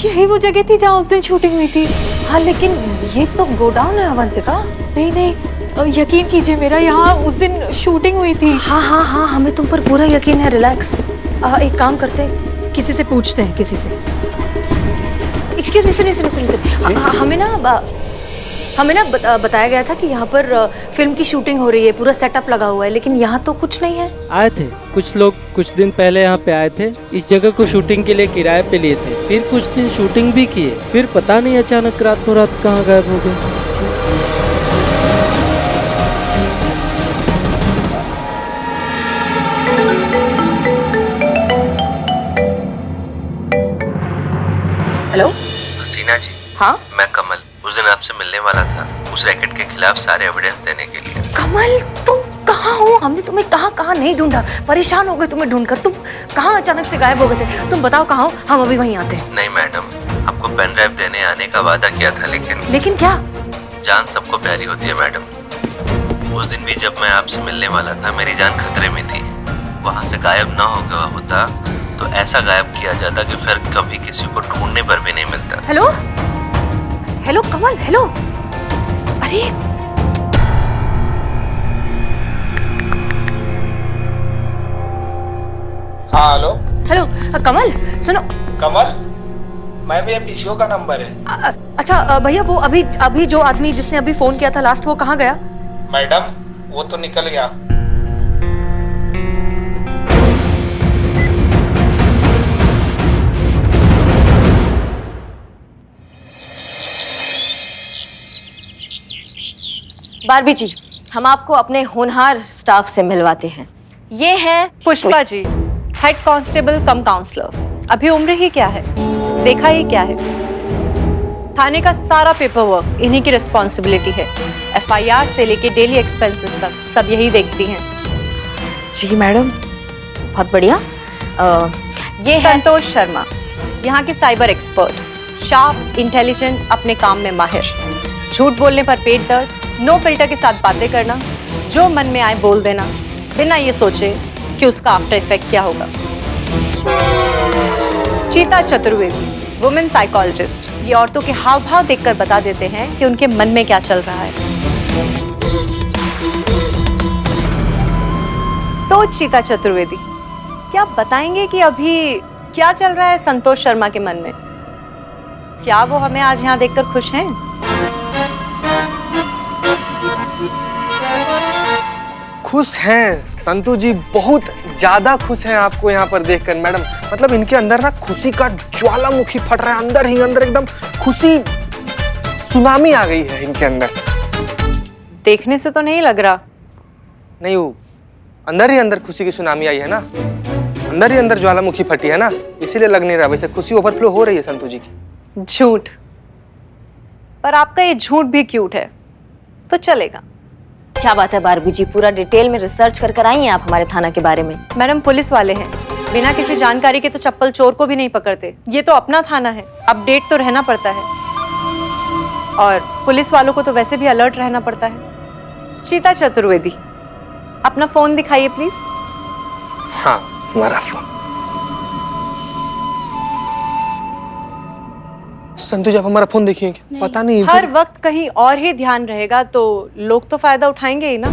यही वो जगह थी जहाँ उस दिन शूटिंग हुई थी। हाँ लेकिन ये तो गोडाउन है अवंतिका। नहीं नहीं, यकीन कीजिए मेरा, यहाँ उस दिन शूटिंग हुई थी। हाँ हाँ हाँ, हमें तुम पर पूरा यकीन है, रिलैक्स। एक काम करते हैं, किसी से पूछते हैं, किसी से। एक्सक्यूज मी, सुनिए सुनिए सुनिए, हमें ना बताया गया था कि यहाँ पर फिल्म की शूटिंग हो रही है, पूरा सेटअप लगा हुआ है, लेकिन यहाँ तो कुछ नहीं है। आए थे कुछ लोग, कुछ दिन पहले यहाँ पे आए थे, इस जगह को शूटिंग के लिए किराए पे लिए थे, फिर कुछ दिन शूटिंग भी किए, फिर पता नहीं अचानक रातों रात कहाँ गायब हो गए। हेलो हसीना जी। हाँ मैं कमल, उस दिन आपसे मिलने वाला था उस रैकेट के खिलाफ सारे एविडेंस देने के लिए। कमल, तुम कहाँ हो? हमने तुम्हें कहाँ नहीं ढूंढा, परेशान हो गए तुम्हें ढूंढकर। तुम कहाँ अचानक से गायब हो गए थे? तुम बताओ कहाँ हो, हम अभी वहीं आते हैं। नहीं मैडम, आपको पेन ड्राइव देने आने का वादा किया था, लेकिन क्या? जान सबको प्यारी होती है मैडम। उस दिन भी जब मैं आपसे मिलने वाला था मेरी जान खतरे में थी। वहाँ से गायब ना हो गया होता तो ऐसा गायब किया जाता कि फिर कभी किसी को ढूंढने पर भी नहीं मिलता। हेलो हेलो कमल, हेलो। अरे हाँ हेलो। हेलो कमल, सुनो। कमल, मैं भी पीसीओ का नंबर है। अच्छा भैया, वो अभी जो आदमी जिसने अभी फोन किया था लास्ट, वो कहाँ गया? मैडम वो तो निकल गया। बारबी जी, हम आपको अपने होनहार स्टाफ से मिलवाते हैं। ये है पुष्पा जी, हेड कांस्टेबल कम काउंसलर। अभी उम्र ही क्या है, देखा ही क्या है। थाने का सारा पेपर वर्क इन्हीं की रिस्पॉन्सिबिलिटी है। एफआईआर से लेके डेली एक्सपेंसेस तक सब यही देखती हैं। जी मैडम, बहुत बढ़िया। ये है संतोष शर्मा, यहाँ की साइबर एक्सपर्ट, शार्प, इंटेलिजेंट, अपने काम में माहिर। झूठ बोलने पर पेट दर्द, नो फिल्टर के साथ बातें करना, जो मन में आए बोल देना, बिना ये सोचे कि उसका आफ्टर इफेक्ट क्या होगा। चीता चतुर्वेदी, वुमेन साइकोलॉजिस्ट, ये औरतों के हाव भाव देखकर बता देते हैं कि उनके मन में क्या चल रहा है। तो चीता चतुर्वेदी, क्या आप बताएंगे कि अभी क्या चल रहा है संतोष शर्मा के मन में? क्या वो हमें आज यहाँ देखकर खुश हैं? खुश हैं संतू जी, बहुत ज्यादा खुश हैं आपको यहाँ पर देखकर मैडम। मतलब इनके अंदर ना खुशी का ज्वालामुखी फट रहा है, अंदर ही अंदर एकदम खुशी सुनामी आ गई है इनके अंदर। देखने से तो नहीं लग रहा। नहीं, वो अंदर ही अंदर खुशी की सुनामी आई है ना, अंदर ही अंदर ज्वालामुखी फटी है ना, इसीलिए लग नहीं रहा। वैसे खुशी ओवरफ्लो हो रही है संतू जी की। झूठ, पर आपका ये झूठ भी क्यूट है, तो चलेगा। क्या बात है बारबी जी, पूरा डिटेल में रिसर्च कर आई हैं आप हमारे थाना के बारे में। मैडम पुलिस वाले हैं, बिना किसी जानकारी के तो चप्पल चोर को भी नहीं पकड़ते। ये तो अपना थाना है, अपडेट तो रहना पड़ता है, और पुलिस वालों को तो वैसे भी अलर्ट रहना पड़ता है। चीता चतुर्वेदी, अपना फोन दिखाइए प्लीज। हाँ, हमारा फोन। संतू जी, आप हमारा फोन देखिए। क्या पता नहीं, हर वक्त कहीं और ही ध्यान रहेगा तो लोग तो फायदा उठाएंगे ही ना।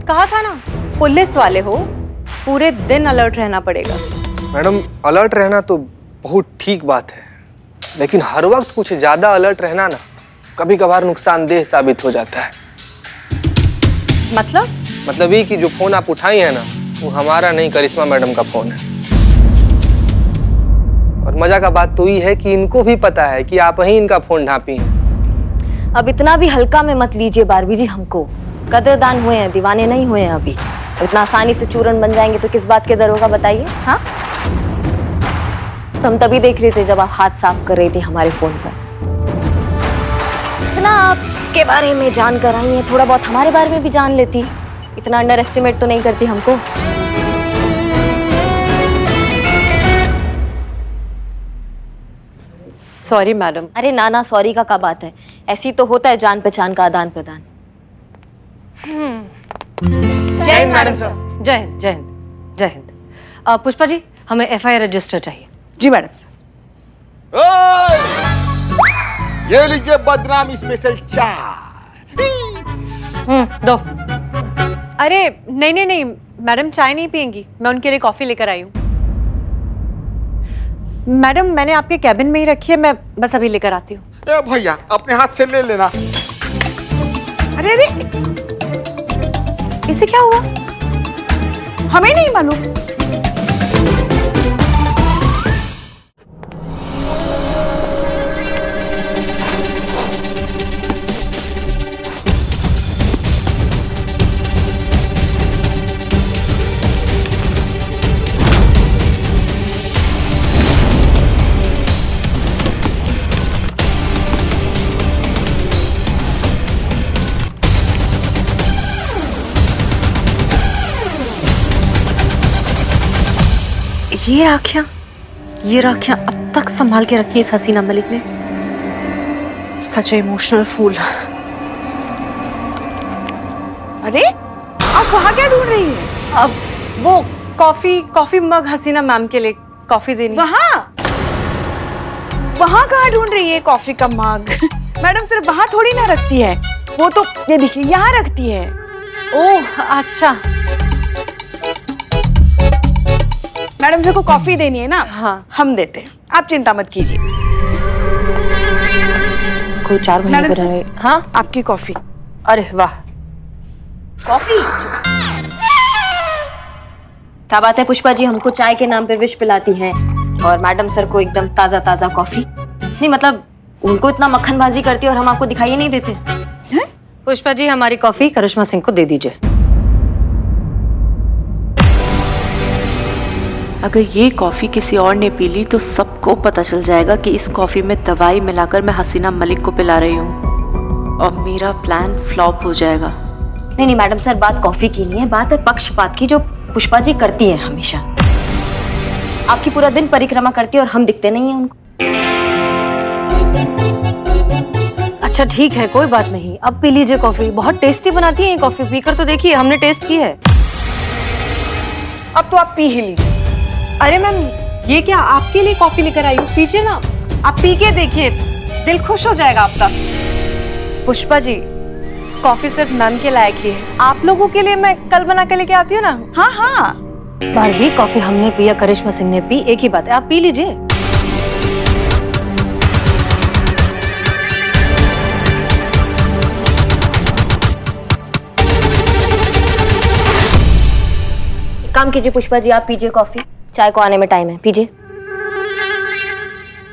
कहा था ना, पुलिस वाले हो, पूरे दिन अलर्ट रहना पड़ेगा। मैडम अलर्ट रहना तो बहुत ठीक बात है, लेकिन हर वक्त कुछ ज्यादा अलर्ट रहना ना कभी कभार नुकसानदेह साबित हो जाता है। मतलब ये कि जो फोन आप उठाई है ना, वो हमारा नहीं, करिश्मा मैडम का फोन है। और मजा का बात तो ये है कि इनको भी पता है कि आप ही इनका फोन ढांपी हैं। अब इतना भी हल्का में मत लीजिए बारबी जी हमको। कदरदान हुए हैं, दीवाने नहीं हुए हैं अभी। इतना आसानी से चूरन बन जाएंगे तो किस बात के डर होगा बताइए। हाँ, तो हम तभी देख रहे थे जब आप हाथ साफ कर रहे थे हमारे फोन पर। इतना आप सबके बारे में जान कर आई हैं, थोड़ा बहुत हमारे बारे में भी जान लेती, इतना अंडर एस्टिमेट तो नहीं करती हमको। Sorry madam. अरे ना ना, सॉरी का क्या बात है, ऐसी तो होता है जान पहचान का आदान प्रदान। जय हिंद मैडम सर। जय हिंद, जय हिंद, जय हिंद। पुष्पा जी, हमें एफआईआर रजिस्टर चाहिए। जी मैडम सर। ये लीजिए बदनाम स्पेशल चाय। दो। अरे नहीं नहीं नहीं, मैडम चाय नहीं पियेंगी, मैं उनके लिए कॉफी लेकर आई हूँ। मैडम मैंने आपके कैबिन में ही रखी है, मैं बस अभी लेकर आती हूँ। ए भैया अपने हाथ से ले लेना। अरे अरे, इसे क्या हुआ? हमें नहीं मालूम। ये राखियां अब तक संभाल के रखी इस हसीना मलिक ने। सच इमोशनल फूल। अरे आप वहाँ क्या ढूंढ रही हैं? अब वो कॉफी मग हसीना मैम के लिए कॉफी देनी। वहाँ कहाँ ढूंढ रही है कॉफी का मग? मैडम सिर्फ वहाँ थोड़ी ना रखती है, वो तो ये देखिए यहाँ रखती है। ओह अच्छा। मैडम से को कॉफी देनी है ना? हाँ। हम देते हैं, आप चिंता मत कीजिए। कोई 4 महीने मैडम पर रहे। हाँ आपकी कॉफी। अरे वाह, कॉफी? क्या बात है पुष्पा जी, हमको चाय के नाम पे विश पिलाती हैं और मैडम सर को एकदम ताजा ताजा कॉफी। नहीं मतलब उनको इतना मक्खनबाजी करती है और हम आपको दिखाई नहीं देते हैं? पुष्पा जी हमारी कॉफी करिश्मा सिंह को दे दीजिए। अगर ये कॉफ़ी किसी और ने पी ली तो सबको पता चल जाएगा कि इस कॉफ़ी में दवाई मिलाकर मैं हसीना मलिक को पिला रही हूँ और मेरा प्लान फ्लॉप हो जाएगा। नहीं नहीं मैडम सर, बात कॉफी की नहीं है, बात है पक्षपात की जो पुष्पा जी करती है हमेशा। आपकी पूरा दिन परिक्रमा करती है और हम दिखते नहीं है उनको। अच्छा ठीक है, कोई बात नहीं, अब पी लीजिए कॉफी। बहुत टेस्टी बनाती है ये कॉफी, पीकर तो देखिए, हमने टेस्ट की है। अब तो आप पी ही लीजिए। अरे मैम ये क्या आपके लिए कॉफी लेकर आई हूँ, पीछे ना, आप पी के देखिए, दिल खुश हो जाएगा आपका। पुष्पा जी कॉफी सिर्फ मैम के लायक ही है, आप लोगों के लिए मैं कल बना के लेके आती हूँ ना। हाँ हाँ, बारबी कॉफी हमने पी या करिश्मा सिंह ने पी, एक ही बात है, आप पी लीजिए। काम कीजिए पुष्पा जी, आप पीजिए कॉफी, चाय को आने में टाइम है, पीजिए।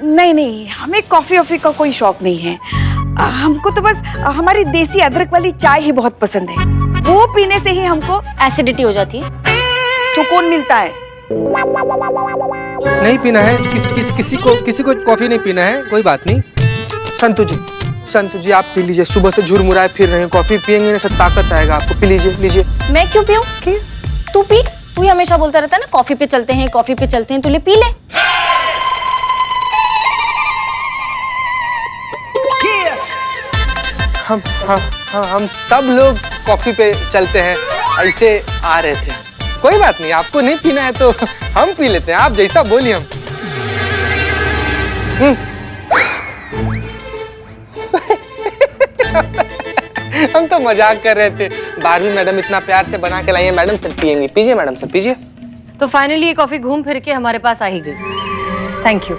नहीं नहीं, हमें कॉफी वॉफी का कोई शौक नहीं है। हमको तो बस हमारी देसी अदरक वाली चाय ही बहुत पसंद है, वो पीने से ही हमको एसिडिटी हो जाती है, सुकून मिलता है। नहीं पीना है, किसी को कॉफी नहीं पीना है, कोई बात नहीं। संतु जी आप पी लीजिए, सुबह से झुरमुराए फिर रहे हैं, कॉफी पियेंगे ना सब ताकत आएगा आपको, पी लीजिए। मैं क्यों पीऊं? तू पी, तू ही हमेशा बोलता रहता है ना कॉफी पे चलते हैं, तू ले पी ले। हम सब लोग कॉफी पे चलते हैं, ऐसे आ रहे थे। कोई बात नहीं, आपको नहीं पीना है तो हम पी लेते हैं, आप जैसा बोलिए। हम तो मजाक कर रहे थे, बारहवीं मैडम इतना प्यार से बना के लाई है, मैडम सर पियेंगी, पीजिए मैडम सर पीजिए। तो फाइनली ये कॉफी घूम फिर के हमारे पास आ ही गई, थैंक यू।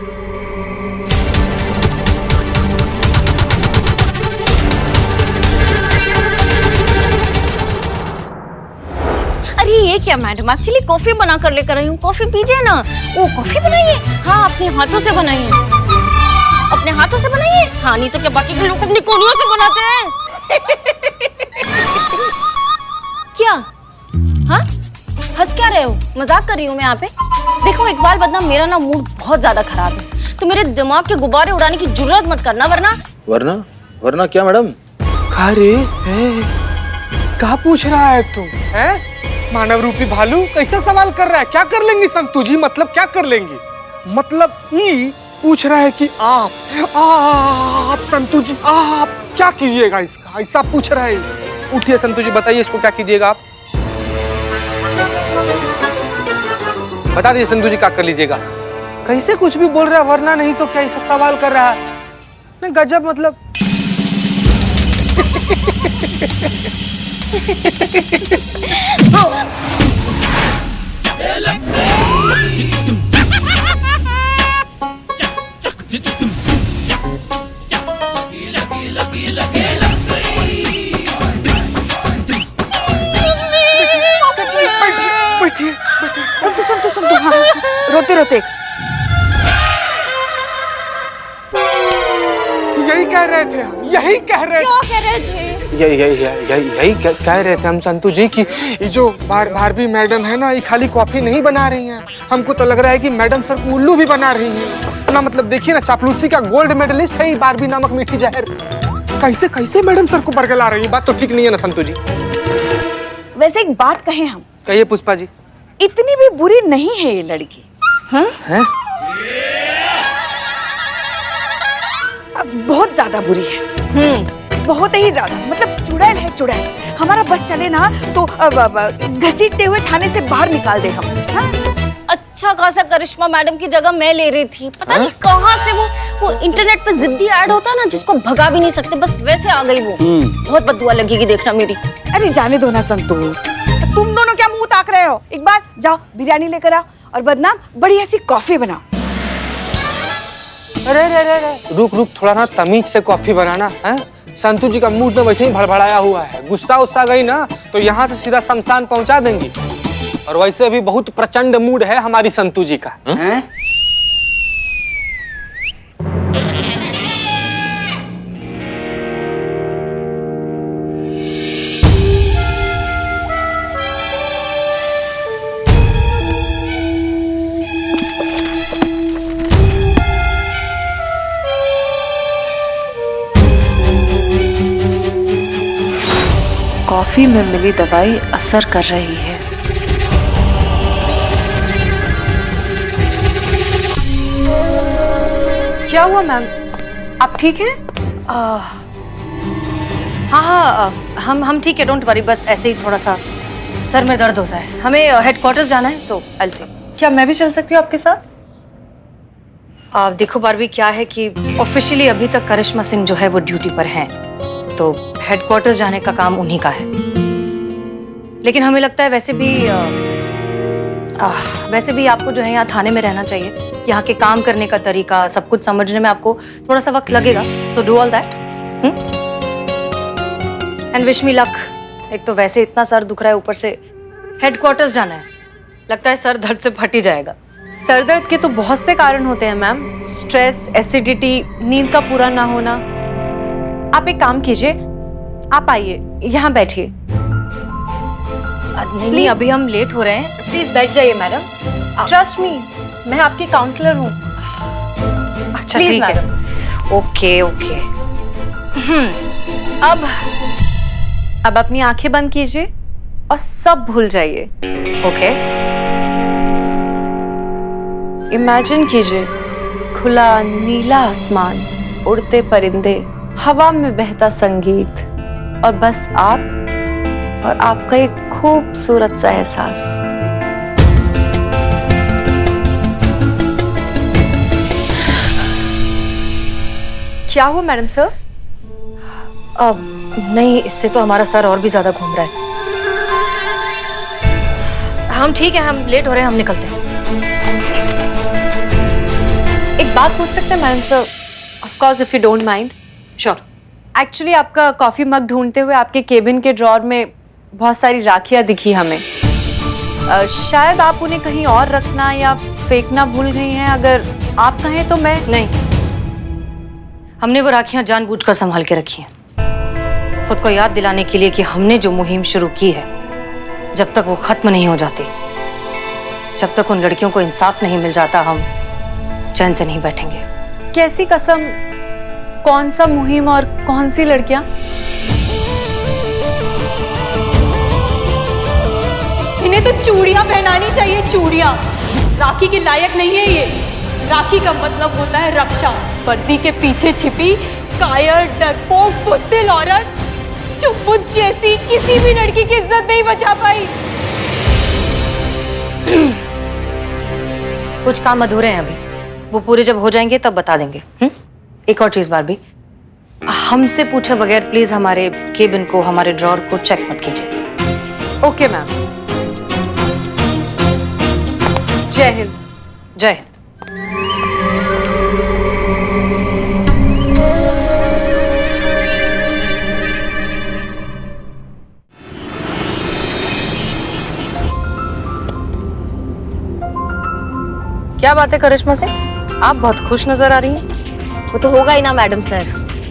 अरे ये क्या मैडम, आपके लिए कॉफी बना कर लेकर आई हूँ, कॉफी पीजिए ना। ओ कॉफी बनाइए, हाँ अपने हाथों से बनाइए, अपने हाथों से बनाइए। हाँ नहीं तो क्या बाकी के लोग अपनी कोलियों से बनाते हैं? क्या? हाँ हंस क्या रहे हो, मजाक कर रही हूँ मैं यहाँ पे। देखो इकबाल बदनाम, मेरा ना मूड बहुत ज्यादा खराब है, तो मेरे दिमाग के गुब्बारे उड़ाने की जरूरत मत करना, वरना क्या मैडम? अरे क्या पूछ रहा है तुम? हैं? मानव रूपी भालू कैसा सवाल कर रहा है? क्या कर लेंगी संतु जी, मतलब क्या कर लेंगी? मतलब ये पूछ रहा है कि आप संतु जी आप क्या कीजिएगा इसका, ऐसा पूछ रहा है। उठिए संतु जी, बताइए इसको क्या कीजिएगा आप, बता दीजिए संतु जी क्या कर लीजिएगा। कैसे कुछ भी बोल रहा है, वरना नहीं तो क्या ये सब सवाल कर रहा है? नहीं गजब मतलब। बैठिए बैठिए। सुन हाँ, रोते रोते यही कह रहे थे हम, यही कह रहे थे। यही कह रहे थे हम संतू जी कि ये जो भारबी मैडम है ना, ये खाली कॉफी नहीं बना रही हैं, हमको तो लग रहा है कि मैडम सर को उल्लू भी बना रही हैं ना। मतलब देखिए ना, चापलूसी का गोल्ड मेडलिस्ट है ये बारबी नामक मीठी जहर। कैसे कैसे मैडम सर को बरगला रही है, बात तो ठीक नहीं है ना संतू जी। वैसे एक बात कहें हम, कहिए पुष्पा जी। इतनी भी बुरी नहीं है ये लड़की। हैं? बहुत ज्यादा बुरी है। बहुत ही ज्यादा, मतलब चुड़ैल है चुड़ैल। हमारा बस चले ना तो घसीटते हुए थाने से बाहर निकाल दे हम। अच्छा खासा करिश्मा मैडम की जगह मैं ले रही थी। पता नहीं कहाँ से वो इंटरनेट पे जिद्दी ऐड होता है ना, जिसको भगा भी नहीं सकते, बस वैसे आ गई वो। बहुत बददुआ लगेगी देखना मेरी। अरे जाने दो ना संतू, तुम दोनों क्या मुंह ताक रहे हो? एक बार जाओ बिरयानी लेकर आओ और बदनाम बढ़िया सी कॉफी बनाओ। अरे रुक थोड़ा ना तमीज से कॉफी बनाना है। संतू जी का मूड तो वैसे ही भड़बड़ाया हुआ है, गुस्सा गई ना तो यहाँ से सीधा शमशान पहुंचा देंगी। और वैसे भी बहुत प्रचंड मूड है हमारी संतू जी का। कॉफी में मिली दवाई असर कर रही है। क्या हुआ मैम, आप ठीक हैं? हाँ, हम ठीक है, डोंट वरी। बस ऐसे ही थोड़ा सा सर में दर्द होता है। हमें हेडक्वार्टर्स जाना है, सो आई विल सी। क्या मैं भी चल सकती हूँ आपके साथ? देखो बारबी, क्या है कि ऑफिशियली अभी तक करिश्मा सिंह जो है वो ड्यूटी पर हैं, तो हेडक्वार्टर्स जाने का काम उन्हीं का है। लेकिन हमें लगता है वैसे भी आपको जो है यहाँ थाने में रहना चाहिए। यहाँ के काम करने का तरीका, सब कुछ समझने में आपको थोड़ा सा वक्त लगेगा। So do all that and wish me luck. एक तो वैसे इतना सर दुख रहा है, ऊपर से हेडक्वार्टर्स जाना है, लगता है सर दर्द से फट ही जाएगा। सर दर्द के तो बहुत से कारण होते हैं मैम, स्ट्रेस, एसिडिटी, नींद का पूरा ना होना। आप एक काम कीजिए, आप आइए यहाँ बैठिए। नहीं, अभी हम लेट हो रहे हैं, प्लीज बैठ जाइए मैडम। ट्रस्ट मी, मैं आपकी काउंसलर हूँ। अच्छा ठीक है, ओके। अब अपनी आंखें बंद कीजिए और सब भूल जाइए। ओके, इमेजिन कीजिए खुला नीला आसमान, उड़ते परिंदे, हवा में बहता संगीत और बस आप और आपका एक खूबसूरत सा एहसास। क्या हुआ मैडम सर? नहीं, इससे तो हमारा सर और भी ज्यादा घूम रहा है। हम ठीक है, हम लेट हो रहे हैं, हम निकलते हैं। एक बात पूछ सकते हैं madam sir? Of course, if you don't mind. Sure. Actually आपका कॉफी मग ढूंढते हुए आपके केबिन के ड्रॉर में बहुत सारी राखियां दिखी हमें। शायद आप उन्हें कहीं और रखना या फेंकना भूल गई हैं। अगर आप कहें तो मैं। नहीं, हमने वो राखियां जानबूझकर संभाल के रखी हैं, खुद को याद दिलाने के लिए कि हमने जो मुहिम शुरू की है, जब तक वो खत्म नहीं हो जाती, जब तक उन लड़कियों को इंसाफ नहीं मिल जाता, हम चैन से नहीं बैठेंगे। कैसी कसम? कौन सा मुहिम और कौन सी लड़कियां? इन्हें तो चूड़ियां पहनानी चाहिए, चूड़ियां। राखी के लायक नहीं है ये। राखी का मतलब होता है रक्षा। वर्दी के पीछे छिपी कायर, डरपोक, बुज़दिल औरत चुप्पुच जैसी किसी भी लड़की की इज्जत नहीं बचा पाई। कुछ काम अधूरे हैं अभी, वो पूरे जब हो जाएंगे तब बता देंगे। एक और चीज बारबी, हमसे पूछे बगैर प्लीज हमारे केबिन को, हमारे ड्रॉर को चेक मत कीजिए। Okay ma'am. जय हिंद। जय हिंद। क्या बात है करिश्मा से, आप बहुत खुश नजर आ रही हैं। वो तो होगा ही ना मैडम सर,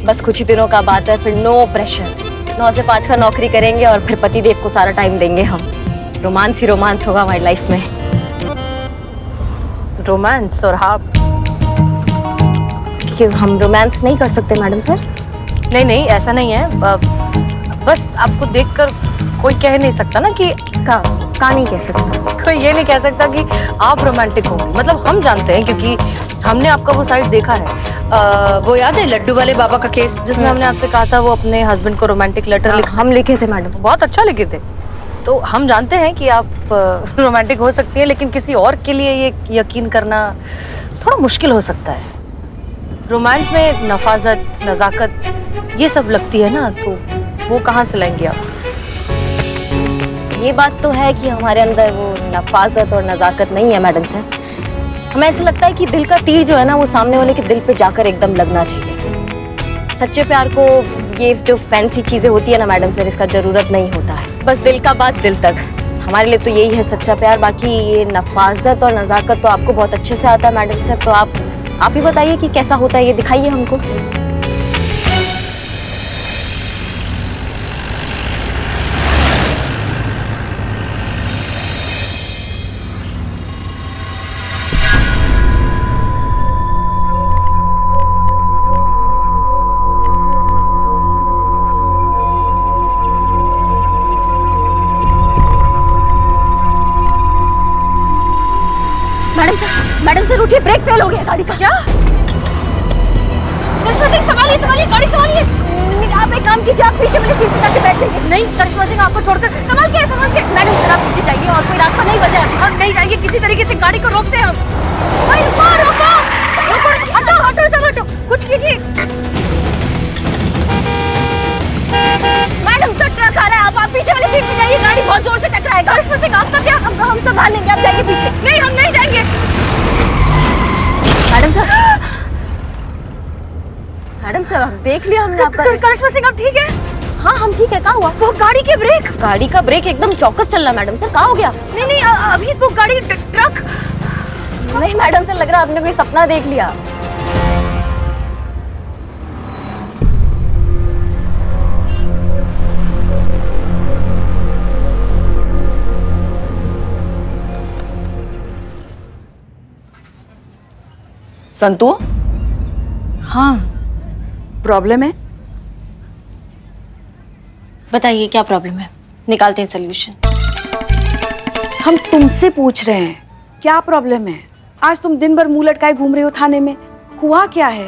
बस कुछ ही दिनों का बात है, फिर नो प्रेशर, 9 से 5 का नौकरी करेंगे और फिर पतिदेव को सारा टाइम देंगे हम। रोमांस ही रोमांस होगा हमारी लाइफ में। रोमांस? और आप? क्यों हम रोमांस नहीं कर सकते मैडम सर? नहीं नहीं, ऐसा नहीं है, बस आपको देखकर कोई कह नहीं सकता ना कि का नहीं कह सकता। कोई ये नहीं कह सकता कि आप रोमांटिक होंगे, मतलब हम जानते हैं क्योंकि हमने आपका वो साइड देखा है। वो याद है लड्डू वाले बाबा का केस जिसमें हमने आपसे कहा था वो अपने हस्बैंड को रोमांटिक लेटर हम लिखे थे मैडम। बहुत अच्छा लिखे थे। तो हम जानते हैं कि आप रोमांटिक हो सकती है, लेकिन किसी और के लिए ये यकीन करना थोड़ा मुश्किल हो सकता है। रोमांस में नफाजत, नजाकत ये सब लगती है ना, तो वो कहाँ से लाएंगे आप? ये बात तो है कि हमारे अंदर वो नफाजत और नजाकत नहीं है मैडम सर। हमें ऐसा लगता है कि दिल का तीर जो है ना वो सामने वाले के दिल पे जाकर एकदम लगना चाहिए। सच्चे प्यार को ये जो फैंसी चीजें होती है ना मैडम सर, इसका जरूरत नहीं होता है। बस दिल का बात दिल तक, हमारे लिए तो यही है सच्चा प्यार। बाकी ये नफाजत और नजाकत तो आपको बहुत अच्छे से आता है मैडम सर, तो आप ही बताइए कि कैसा होता है, ये दिखाइए हमको। मैडम सर उठिए, ब्रेक फेल हो गया गाड़ी का। क्या? करिश्मा सिंह संभालिए संभालिए, गाड़ी संभालिए। आप एक काम कीजिए, आप पीछे मेरी सीट पे जाके बैठ जाइए। नहीं करिश्मा सिंह, आपको छोड़कर संभाल के मैडम सर आप पीछे जाइए और कोई रास्ता नहीं बचा है। हम नहीं जाएंगे, किसी तरीके से गाड़ी को रोकते हैं हम। भाई रुको रुको रुको, हटो हटो सब हटो, कुछ कीजिए। मैडम सर ट्रक आ रहा है, आप पीछे वाली सीट पे जाइए, गाड़ी बहुत जोर से टकराएगा। करिश्मा सिंह आपका क्या, हम संभाल लेंगे, आप जाइए पीछे। नहीं हम नहीं जाएंगे। मैडम सर आप देख लिया हमने आपका। करिश्मा सिंह आप ठीक है? हाँ हम ठीक है। कहाँ हुआ? वो गाड़ी के ब्रेक, गाड़ी का ब्रेक एकदम चौकस चल रहा मैडम सर, कहाँ हो गया? नहीं अभी वो गाड़ी ट्रक। नहीं मैडम सर, लग रहा है आपने कोई सपना देख लिया। संतु, हाँ प्रॉब्लम है? बताइए क्या प्रॉब्लम है, निकालते हैं सोल्यूशन। हम तुमसे पूछ रहे हैं क्या प्रॉब्लम है? आज तुम दिन भर मुंह लटकाए घूम रहे हो थाने में, हुआ क्या है?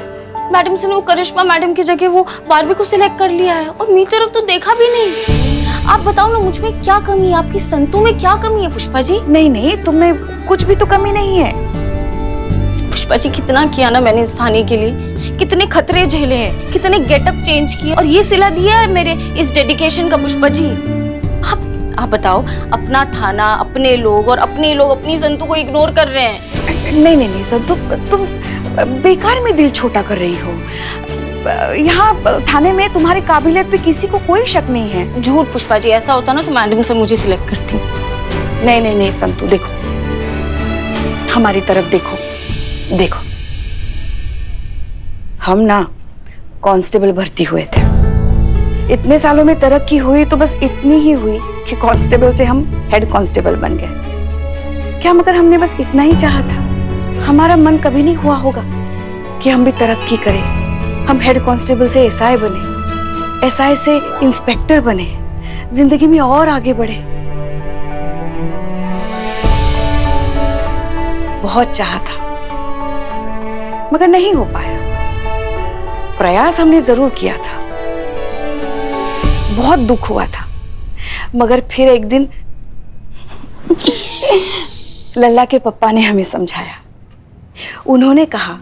मैडम से वो करिश्मा मैडम की जगह वो बारबी को सिलेक्ट कर लिया है और मेरी तरफ तो देखा भी नहीं। आप बताओ ना, मुझ में क्या कमी है, आपकी संतु में क्या कमी है पुष्पा जी? नहीं तुम्हें कुछ भी तो कमी नहीं है। पुष्पा जी कितना किया ना मैंने इस थाने के लिए, कितने खतरे झेले हैं, कितने गेटअप चेंज किए और ये सिला दिया है मेरे इस डेडिकेशन का। पुष्पा जी आप बताओ, अपना थाना, अपने लोग और अपने लोग अपनी संतु को इग्नोर कर रहे हैं। नहीं संतु, तुम बेकार में दिल छोटा कर रही हो। यहाँ थाने में तुम्हारी काबिलियत पे किसी को कोई शक नहीं है। झूठ पुष्पा जी, ऐसा होता ना तो मैडम से मुझे सिलेक्ट करती। नहीं संतु, देखो हमारी तरफ देखो हम ना कांस्टेबल भर्ती हुए थे। इतने सालों में तरक्की हुई तो बस इतनी ही हुई कि कांस्टेबल से हम हेड कांस्टेबल बन गए। क्या मगर हमने बस इतना ही चाहा था? हमारा मन कभी नहीं हुआ होगा कि हम भी तरक्की करें, हम हेड कांस्टेबल से एसआई बने, एसआई से इंस्पेक्टर बने, जिंदगी में और आगे बढ़े। बहुत चाहा था मगर नहीं हो पाया। प्रयास हमने जरूर किया था, बहुत दुख हुआ था, मगर फिर एक दिन लल्ला के पप्पा ने हमें समझाया। उन्होंने कहा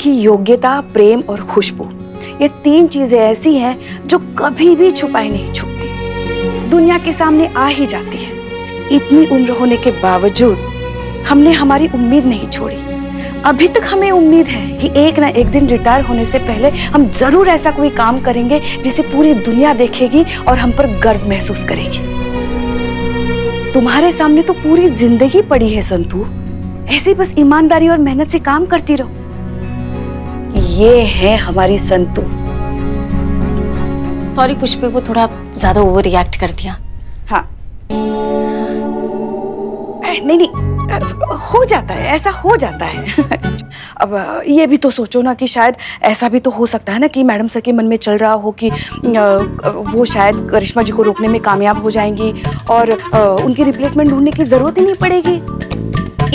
कि योग्यता, प्रेम और खुशबू, ये 3 चीजें ऐसी हैं जो कभी भी छुपाई नहीं छुपती, दुनिया के सामने आ ही जाती है। इतनी उम्र होने के बावजूद हमने हमारी उम्मीद नहीं छोड़ी। अभी तक हमें उम्मीद है कि एक ना एक दिन रिटायर होने से पहले हम जरूर ऐसा कोई काम करेंगे जिसे पूरी दुनिया देखेगी और हम पर गर्व महसूस करेगी। तुम्हारे सामने तो पूरी जिंदगी पड़ी है संतू, ऐसे बस ईमानदारी और मेहनत से काम करती रहो। ये है हमारी संतू। सॉरी पुष्पे, वो थोड़ा ज्यादा ओवर रिएक्ट कर दिया। हाँ, नहीं, हो जाता है, ऐसा हो जाता है। अब ये भी तो सोचो ना कि शायद ऐसा भी तो हो सकता है ना कि मैडम सर के मन में चल रहा हो कि वो शायद करिश्मा जी को रोकने में कामयाब हो जाएंगी और उनकी रिप्लेसमेंट ढूंढने की जरूरत ही नहीं पड़ेगी।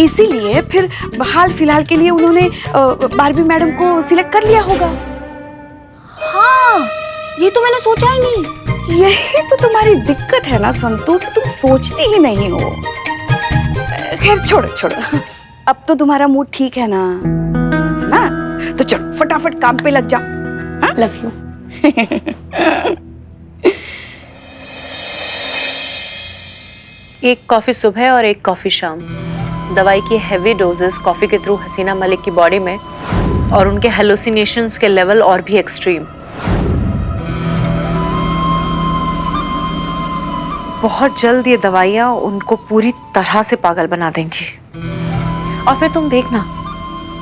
इसीलिए फिर हाल फिलहाल के लिए उन्होंने बारबी मैडम को सिलेक्ट कर लिया होगा। हाँ, ये तो मैंने सोचा ही नहीं। यही तो तुम्हारी दिक्कत है ना संतू, कि तुम सोचती ही नहीं हो। खैर छोड़ो, अब तो तुम्हारा मूड ठीक है ना, तो चलो फटाफट काम पे लग जाओ। Love you. एक कॉफी सुबह और एक कॉफी शाम। दवाई की हैवी डोजेस कॉफी के थ्रू हसीना मलिक की बॉडी में और उनके हेलुसिनेशंस के लेवल और भी एक्सट्रीम। बहुत जल्द ये दवाइयाँ उनको पूरी तरह से पागल बना देंगी। और फिर तुम देखना,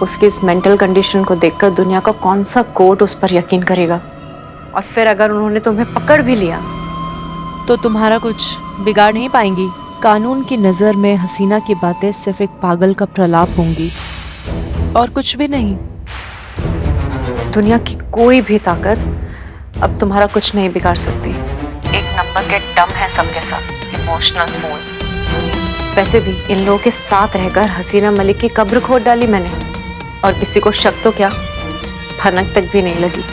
उसकी इस मेंटल कंडीशन को देखकर दुनिया का कौन सा कोर्ट उस पर यकीन करेगा। और फिर अगर उन्होंने तुम्हें पकड़ भी लिया तो तुम्हारा कुछ बिगाड़ नहीं पाएंगी। कानून की नज़र में हसीना की बातें सिर्फ एक पागल का प्रलाप होंगी और कुछ भी नहीं। दुनिया की कोई भी ताकत अब तुम्हारा कुछ नहीं बिगाड़ सकती। एक नंबर के डम है सबके सब, इमोशनल फूल्स। वैसे भी इन लोगों के साथ रहकर हसीना मलिक की कब्र खोद डाली मैंने, और किसी को शक तो क्या, भनक तक भी नहीं लगी।